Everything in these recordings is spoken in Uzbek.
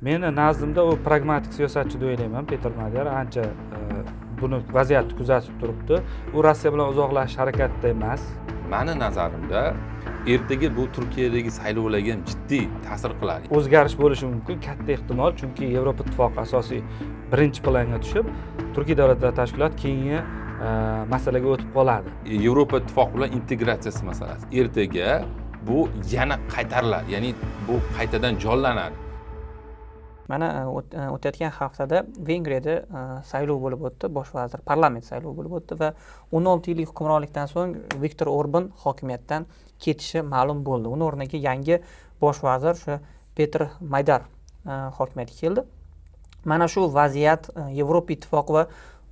Meni nazdimda u pragmatik siyosatchi deb o'ylayman. Peter Madyar ancha buni vaziyatni kuzatib turibdi. U Rossiya bilan uzoqlashish harakatida emas. Meni nazarimda ertaga bu Turkiyadagi saylovlarga ham jiddiy ta'sir qiladi. O'zgarish bo'lishi mumkin, katta ehtimol, chunki Yevropa ittifoqi asosiy birinchi planga tushib, Turkiya davlatlar tashkiloti keyingi masalaga o'tib qoladi. Yevropa ittifoqi bilan integratsiyasi masalasi ertaga bu yana qaytariladi, ya'ni bu qaytadan jonlanadi. Mana o'tayotgan haftada Vengriyada saylov bo'lib o'tdi, bosh vazir parlament saylovi bo'lib o'tdi va 16 yillik hukmronlikdan so'ng Viktor Orban hokimiyatdan ketishi ma'lum bo'ldi. Uning o'rniga yangi bosh vazir o'sha Peter Madyar hokimiyatga keldi. Mana shu vaziyat Yevropa ittifoqi va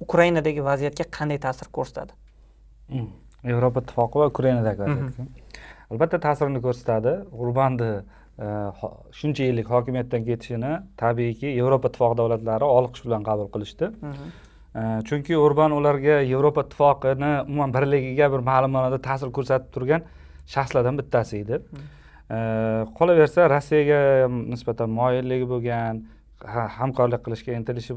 Ukrainadagi vaziyatga qanday ta'sir ko'rsatadi? Yevropa ittifoqi va Ukrainadagi vaziyatga. Albatta ta'sirini ko'rsatadi. Orbanni shuncha yillik hokimiyatdan ketishini tabiiyki Yevropa ittifoqi davlatlari olqish bilan qabul qilishdi. Chunki Orban ularga Yevropa ittifoqini umuman birligiga bir ma'lum ma'noda ta'sir ko'rsatib turgan shaxslardan bittasi edi. Qolaversa Rossiyaga nisbatan moyilligi bo'lgan, hamkorlik qilishga intilishi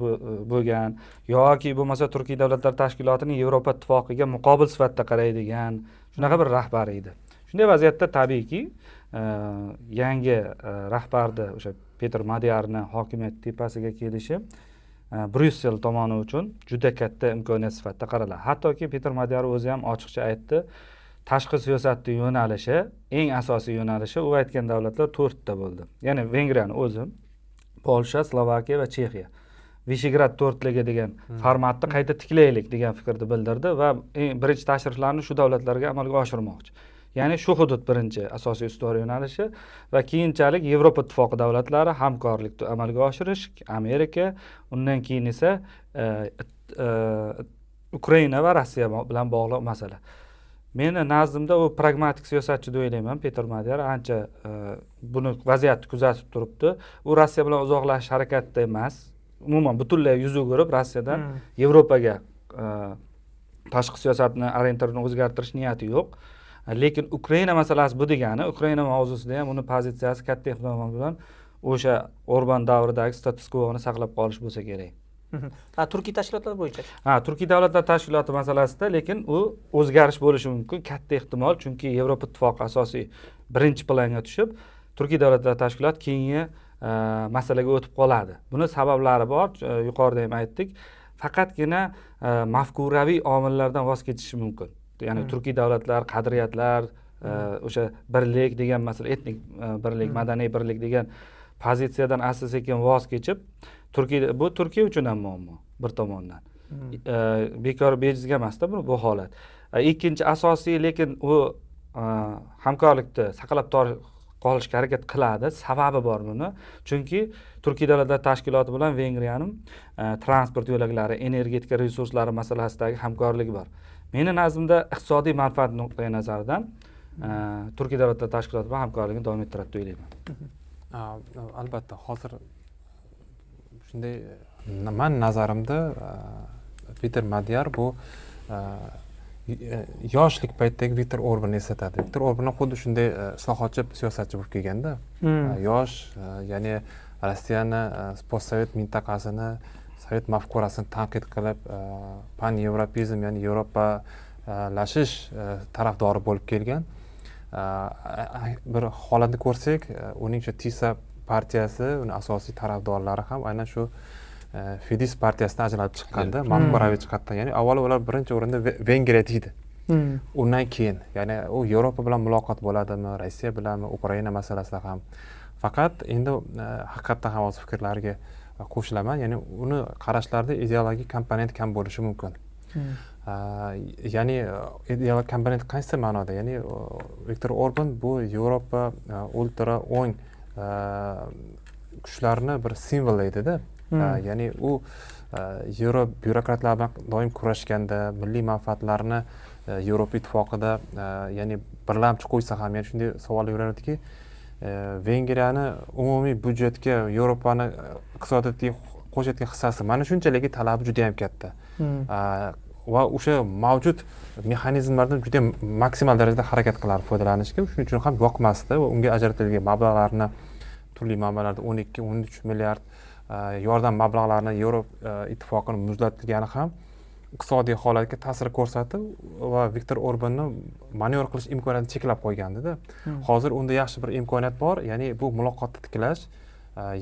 bo'lgan yoki bo'lmasa Turkiya davlatlar tashkilotining Yevropa ittifoqiga muqobil sifatida qaraydigan shunaqa bir rahbar edi. Shunday vaziyatda tabiiyki yangi rahbarni o'sha Peter Madyarni hokimiyat tepasiga kelishi Bryussel tomoni uchun juda katta imkoniyat sifatida qaraladi. Hattoki Peter Madyar o'zi ham ochiqcha aytdi, tashqi siyosatning yo'nalishi, eng asosiy yo'nalishi u aytgan davlatlar 4 ta bo'ldi. Ya'ni Vengriyani o'zi, Polsha, Slovakiya va Chexiya. Vishegrad to'rtligi degan formatni qayta tiklaylik degan fikrni bildirdi va birinchi tashriflarni shu davlatlarga amalga oshirmoqchi. Ya'ni shu hudud birinchi asosiy ustuvor yo'nalishi va keyinchalik Yevropa ittifoqi davlatlari hamkorlikni amalga oshirish, Amerika, undan keyin esa Ukraina va Rossiya bilan bog'liq masala. Meni nazdimda u pragmatik siyosatchi deb o'ylayman. Peter Madyar ancha buni vaziyatni kuzatib turibdi. U Rossiya bilan uzoqlashish harakatida emas. Umuman butunlay yuz o'girib Rossiyadan Yevropaga tashqi siyosatni orientarini o'zgartirish niyati yo'q. Lekin Ukraina masalasi bu degani, Ukraina mavzusida ham uni pozitsiyasi katta ehtimol bilan o'sha Orban davridagi status quo'ni saqlab qolish bo'lsa kerak. Turkiy tashkilotlar bo'yicha. Turkiy davlatlar tashkiloti masalasida, lekin u o'zgarish bo'lishi mumkin, katta ehtimol, chunki Yevropa ittifoqi asosiy birinchi planga tushib, Turkiy davlatlar tashkiloti keyingi masalaga o'tib qoladi. Buni sabablari bor, yuqorida ham aytdik. Faqatgina mafkuraviy omillardan voz kechishi mumkin. Ya'ni Turkiy davlatlar, qadriyatlar, o'sha birlik degan masala, etnik birlik, madaniy birlik degan pozitsiyadan asta-sekin voz kechib, bu Turkiya uchun ham muammo bir tomondan. Bekor bejizga emasda bu holat. Ikkinchi asosiy, lekin u hamkorlikni saqlab qolishga harakat qiladi. Sababi bor buni. Chunki Turkiy davlatlar tashkiloti bilan Vengriyaning transport yo'laklari, energetika resurslari masalasidagi hamkorligi bor. Meni nazdimda iqtisodiy manfaat nuqtai nazaridan Turkiy davlatlar tashkiloti bilan hamkorlikni davom ettiradi deb o'ylayman. Albatta, hozir shunday men nazarimda Peter Madyar bu yoshlik paytidagi Viktor Orbanni eslatadi. Viktor Orban xuddi shunday islohotchi siyosatchi bo'lib kelganda, yosh, ya'ni Rossiyani postsovet mintaqasini, sovet mafkurasini tanqid qilib, pan-yevropizm, ya'ni Yevropalashish tarafdori bo'lib kelgan. Bir holatni ko'rsak, uning shu TISA partiyasi, uning asosiy tarafdorlari ham aynan shu Fidesz partiyasidan ajralib chiqqanda, mafkuraviy jihatdan, ya'ni avvalo ular birinchi o'rinda Vengriya deydi. Undan keyin, ya'ni u Yevropa bilan muloqot bo'ladimi, Rossiya bilanmi, Ukraina masalasida ham. Faqat endi haqiqatdan ham o'z fikrlariga qo'shilaman, ya'ni uni qarashlarda ideologik komponent kam bo'lishi mumkin. Ya'ni ideologik komponent qaysi ma'noda? Ya'ni Viktor Orban bu Yevropa ultra o'ng kuchlarni bir simvollaydi-da. Ya'ni u Yevro byurokratlar bilan doim kurashganda, milliy manfaatlarni Yevropa ittifoqida ya'ni birlamchi qo'ysa ham, ya'ni shunday savol yuradiki, Vengriyani umumiy byudjetga Yevropani iqtisodiyotiga qo'shayotgan hissasi mana shunchalik talabi juda ham katta. Va o'sha mavjud mexanizmlardan juda maksimal darajada harakat qilar foydalanishga, shuning uchun ham yoqmasdi va unga ajratilgan mablag'larni turli manbalarda 12-13 milliard yordam mablag'larini Yevropa ittifoqini muzlatilgani ham iqtisodiy holatga ta'sir ko'rsatib va Viktor Orbanni manevr qilish imkoniyatini cheklab qo'ygandida. Hozir unda yaxshi bir imkoniyat bor, ya'ni bu muloqotni tiklash,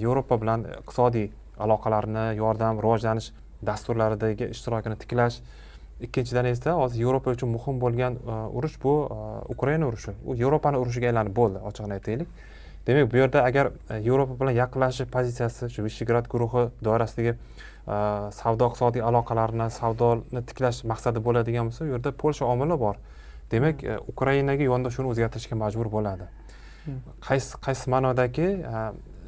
Yevropa bilan iqtisodiy aloqalarni, yordam, rivojlanish dasturlaridagi ishtirokini tiklash. Ikkinchidan esa hozir Yevropa uchun muhim bo'lgan urush bu Ukraina urushi. U Yevropani urushiga aylanib bo'ldi, ochig'ini aytaylik. Demak, bu yerda agar Yevropa bilan yaqinlashish pozitsiyasi, shu Vishegrad guruhi doirasidagi savdo iqtisodiy aloqalarni, savdoni tiklash maqsadi bo'ladigan bo'lsa, u yerda Polsha omili bor. Demak, Ukrainaga yondashuvni o'zgartirishga majbur bo'ladi. Qaysi ma'nodaki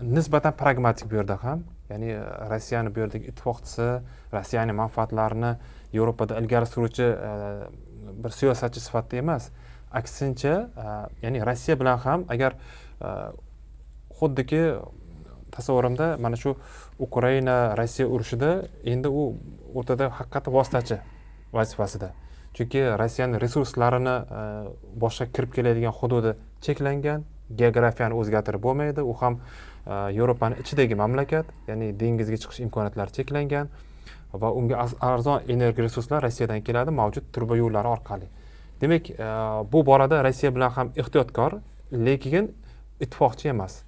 nisbatan pragmatik bu yerda ham, ya'ni Rossiyani bu yerdagi ittifoqchisi, Rossiyaning manfaatlarini Yevropada ilgari suruvchi bir siyosatchi sifatida emas, aksincha, ya'ni Rossiya bilan ham agar xuddiki tasavvurimda mana shu Ukraina Rossiya urushida endi u o'rtada haqiqatda vositachi vazifasida. Chunki Rossiyaning resurslarini boshqa kirib keladigan hududi cheklangan, geografiyani o'zgartirib bo'lmaydi. U ham Yevropaning ichidagi mamlakat, ya'ni dengizga chiqish imkoniyatlari cheklangan va unga arzon energiya resurslari Rossiyadan keladi, mavjud turba yo'llari orqali. Demak, bu borada Rossiya bilan ham ehtiyotkor, lekin ittifoqchi emas.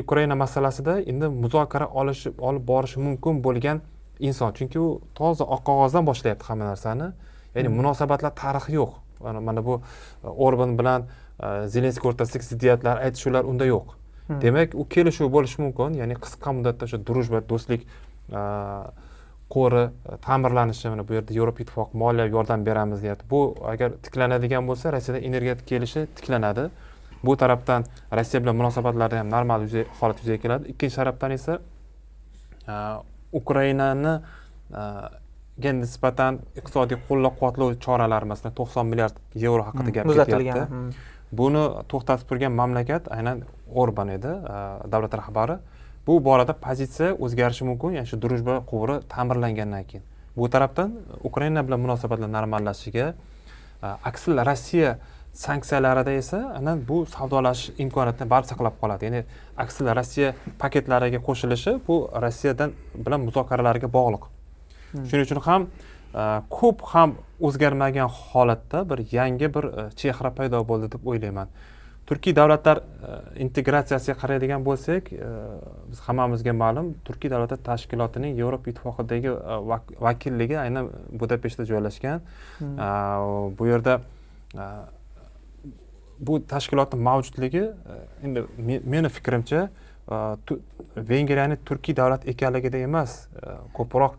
Ukraina masalasida endi muzokara olib borishi mumkin bo'lgan inson, chunki u toza oq qog'ozdan boshlayapti hamma narsani. Ya'ni munosabatlar tarixi yo'q. Mana bu Orban bilan Zelenskiy o'rtasidagi ziddiyatlar, aytishuvlar unda yo'q. Demak, u kelishuv bo'lishi mumkin, ya'ni qisqa muddatda o'sha drushba, do'stlik qo'ri ta'mirlanishi, mana bu yerda Yevropa ittifoqi moliyaviy yordam beramiz deyapti. Bu agar tiklanadigan bo'lsa, Rossiyada energetik kelishi tiklanadi. Bu tarafdan Rossiya bilan munosabatlarda ham normal holat yuzaga keladi. Ikkinchi tarafdan esa Ukrainani nisbatan iqtisodiy qo'llab-quvvatlovchi choralar, masalan 90 milliard yevro haqida gap ketyapti. Buni to'xtatib turgan mamlakat aynan Orban edi, davlat rahbari. Bu borada pozitsiya o'zgarishi mumkin, ya'ni shu drushba quvuri ta'mirlangandan keyin. Bu tarafdan Ukraina bilan munosabatlar normallashishiga, aksincha Rossiya sanksiyalarida esa aynan bu savdolashish imkoniyatini barcha saqlab qoladi. Ya'ni aksincha Rossiya paketlariga qo'shilishi bu Rossiyadan bilan muzokaralarga bog'liq. Shuning uchun ham ko'p ham o'zgarmagan holatda bir yangi bir chehra paydo bo'ldi deb o'ylayman. Turkiy davlatlar integratsiyasiga qaraydigan bo'lsak, biz hammamizga ma'lum, Turkiy davlatlar tashkilotining Yevropa ittifoqidagi vakilligi aynan Budapeshtda joylashgan. Bu yerda bu tashkilotning mavjudligi endi meni fikrimcha Vengriyaning Turkiy davlat ekanligida emas, ko'proq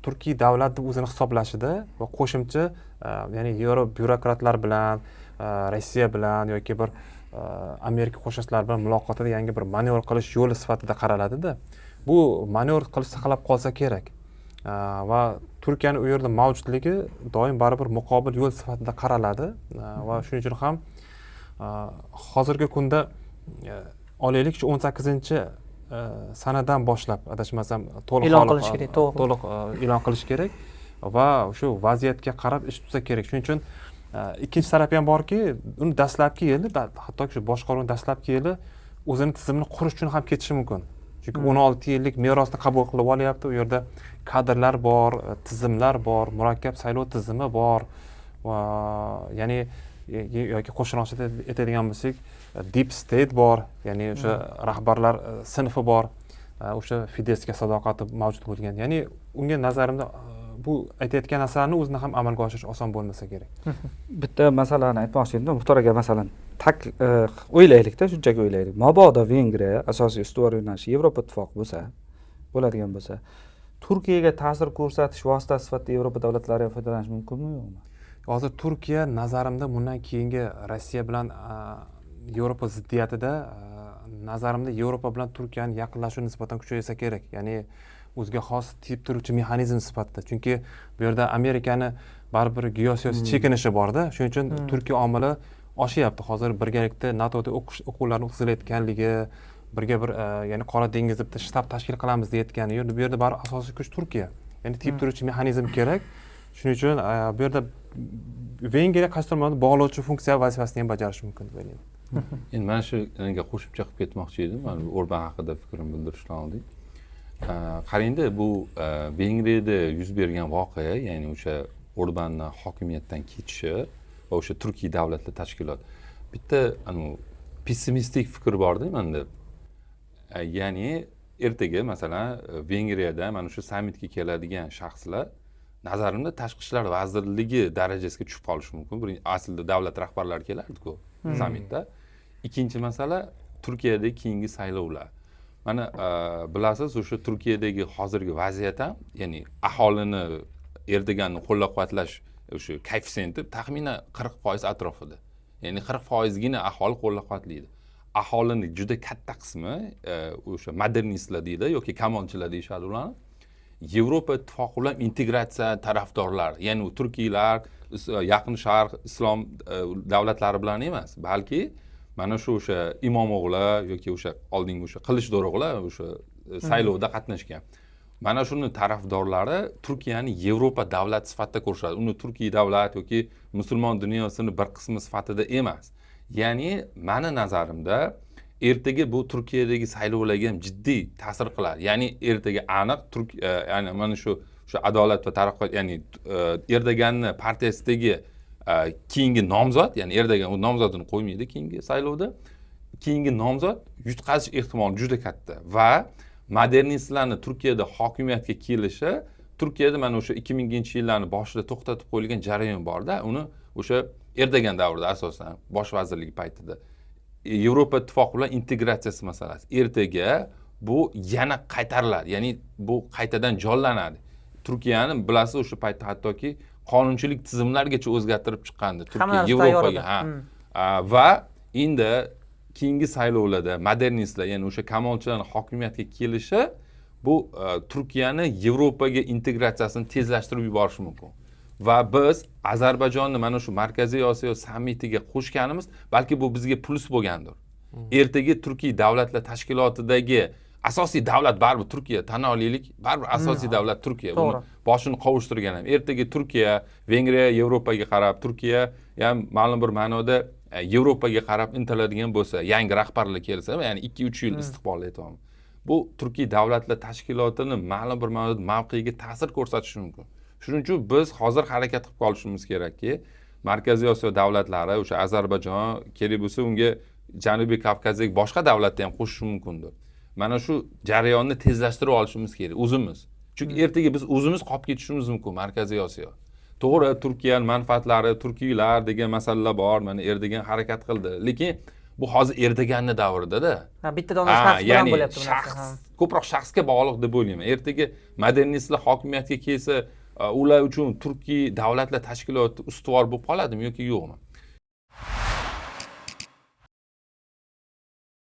Turkiy davlat deb o'zini hisoblashida va qo'shimcha, ya'ni Yevropa byurokratlar bilan, Rossiya bilan yoki bir Amerika qo'shnilari bilan muloqotida yangi bir manevr qilish yo'li sifatida qaraladi-da. Bu manevr qilish saqlab qolsa kerak. Va Turkiyaning u yerda mavjudligi doim baribir muqobil yo'l sifatida qaraladi va shuning uchun ham hozirgi kunda olaylik shu 18-sanadan boshlab adashmasam to'liq e'lon qilish kerak va shu vaziyatga qarab ish tutsa kerak. Shuning uchun ikkinchi taraf ham borki, uni dastlabki yili, hattoki shu boshqaruvning dastlabki yili o'zini tizimini qurish uchun ham ketishi mumkin. Chunki 16 yillik merosni qabul qilib olyapti. U yerda kadrlar bor, tizimlar bor, murakkab saylov tizimi bor va ya'ni yoki qo'shimcha aytadigan bo'lsak, deep state bor, ya'ni o'sha rahbarlar sinfi bor, o'sha Fidesga sadoqati mavjud bo'lgan. Ya'ni unga nazarimda bu aytayotgan narsalarni o'zini ham amalga oshirish oson bo'lmasa kerak. Bitta masalani aytmoqchi edim, Muxtor aka, masalan, o'ylaylikda, shunchaki o'ylaylik. Mabodo Vengriya asosiy ustuvor yo'nalishi Yevropa ittifoqi bo'ladigan bo'lsa, Turkiyaga ta'sir ko'rsatish vositasi sifatida Yevropa davlatlari foydalanish mumkinmi, yo'qmi? Hozir Turkiya nazarimda bundan keyingi Rossiya bilan Yevropa ziddiyatida nazarimda Yevropa bilan Turkiyaning yaqinlashuvi nisbatan kuchaysa kerak. Ya'ni o'ziga xos tip turuvchi mexanizm sifatida. Chunki bu yerda Amerikani baribir geosiyosiy chekinishi bor-da. Shuning uchun Turkiya omili oshyapti. Hozir birgalikda NATOda o'quvlarni o'tkazilayotganligi, birga bir ya'ni Qora dengizda bitta shtab tashkil qilamiz deyotgani, bu yerda baribir asosiy kuch Turkiya. Ya'ni tip turuvchi mexanizm kerak. Shuning uchun bu yerda Vengriya qaysidir ma'noda bog'lovchi funksiya vazifasini ham bajarishi mumkin deb o'ylayman. endi mana shu qo'shimcha qilib ketmoqchi edim mana bu Orban haqida fikrimni bildirishdan oldin. Qarangda, bu Vengriyada yuz bergan voqea, ya'ni o'sha Orbanning hokimiyatdan ketishi va o'sha Turkiy davlatlar tashkiloti. Bitta pessimistik fikr borda menda. Ya'ni ertaga masalan Vengriyada mana shu sammitga keladigan shaxslar nazarimda tashqi ishlar vazirligi darajasiga tushib qolishi mumkin. Bir aslida davlat rahbarlari kelardi-ku sammitda. Ikkinchi masala Turkiyadagi keyingi saylovlar. Mana bilasiz, o'sha Turkiyadagi hozirgi vaziyat ham, ya'ni aholini Erdo'g'anni qo'llab-quvvatlash o'sha koeffitsiyenti taxminan 40% atrofida. Ya'ni 40% gina aholi qo'llab-quvvatlaydi. Aholini juda katta qismi o'sha modernistlar deydi yoki kamolchilar deyishadi ularni. Yevropa ittifoqi bilan integratsiya tarafdorlari, ya'ni u turkiylar, Yaqin Sharq islom davlatlari bilan emas, balki mana shu o'sha imomoğlu yoki o'sha oldingi o'sha Qilichdo'ro'g'lar o'sha saylovda qatnashgan. Mana shuni tarafdorlari Turkiyani Yevropa davlati sifatida ko'rishadi. Uni Turkiy davlat yoki musulmon dunyosining bir qismi sifatida emas. Ya'ni meni nazarimda ertaga bu Turkiyadagi saylovlarga ham jiddiy ta'sir qiladi. Ya'ni ertaga aniq ya'ni mana shu adolat va taraqqiyot, ya'ni Erdo'g'anning partiyasidagi keyingi nomzod, ya'ni Erdo'g'an u nomzodini qo'ymaydi keyingi saylovda. Keyingi nomzod yutqazish ehtimoli juda katta va modernistlarning Turkiyada hokimiyatga kelishi, Turkiyada mana o'sha 2000-yillarning boshida to'xtatib qo'yilgan jarayon borda, uni o'sha Erdo'g'an davrida asosan bosh vazirligi paytida Yevropa ittifoqi bilan integratsiyasi masalasi ertaga bu yana qaytariladi. Ya'ni bu qaytadan jonlanadi. Turkiyani bilasiz, o'sha paytda hattoki qonunchilik tizimlarigacha o'zgartirib chiqqandi Turkiya Yevropaga. Va endi keyingi saylovlarda modernistlar, ya'ni o'sha kamolchilarning hokimiyatga kelishi bu Turkiyani Yevropaga integratsiyasini tezlashtirib yuborishi mumkin. Va biz Ozarbayjonni mana shu Markaziy Osiyo sammitiga qo'shganimiz balki bu bizga plus bo'lgandir. Ertaga Turkiy davlatlar tashkilotidagi asosiy davlat baribir Turkiya, tan olaylik, baribir asosiy davlat Turkiya. Buni boshini qovushtirgan ham. Ertaga Turkiya, Vengriya Yevropaga qarab, Turkiya ham ma'lum bir ma'noda Yevropaga qarab intiladigan bo'lsa, yangi rahbarlar kelsa, ya'ni 2-3 yil istiqbol etyapman. Bu Turkiy davlatlar tashkilotining ma'lum bir ma'noda mavqeiga ta'sir ko'rsatishi mumkin. Shuning uchun biz hozir harakat qilib qolishimiz kerakki, Markaziy Osiyo davlatlari, o'sha Ozarbayjon kerak bo'lsa unga Janubiy Kavkazdagi boshqa davlatlar ham qo'shishi mumkindir. Mana shu jarayonni tezlashtirib olishimiz kerak o'zimiz. Chunki ertaga biz o'zimiz qolib ketishimiz mumkin Markaziy Osiyo. To'g'ri, Turkiyaning manfaatlari, turkiylar degan masalalar bor, mana Erdo'g'an harakat qildi. Lekin bu hozir Erdo'g'anning davrida-da. Bittadan shaxs bilan bo'lyapti bu narsa. Ko'proq shaxsga bog'liq deb o'ylayman. Ertaga modernistlar hokimiyatga kelsa, ular uchun Turkiy davlatlar tashkiloti ustuvor bo'lib qoladimi yoki yo'qmi?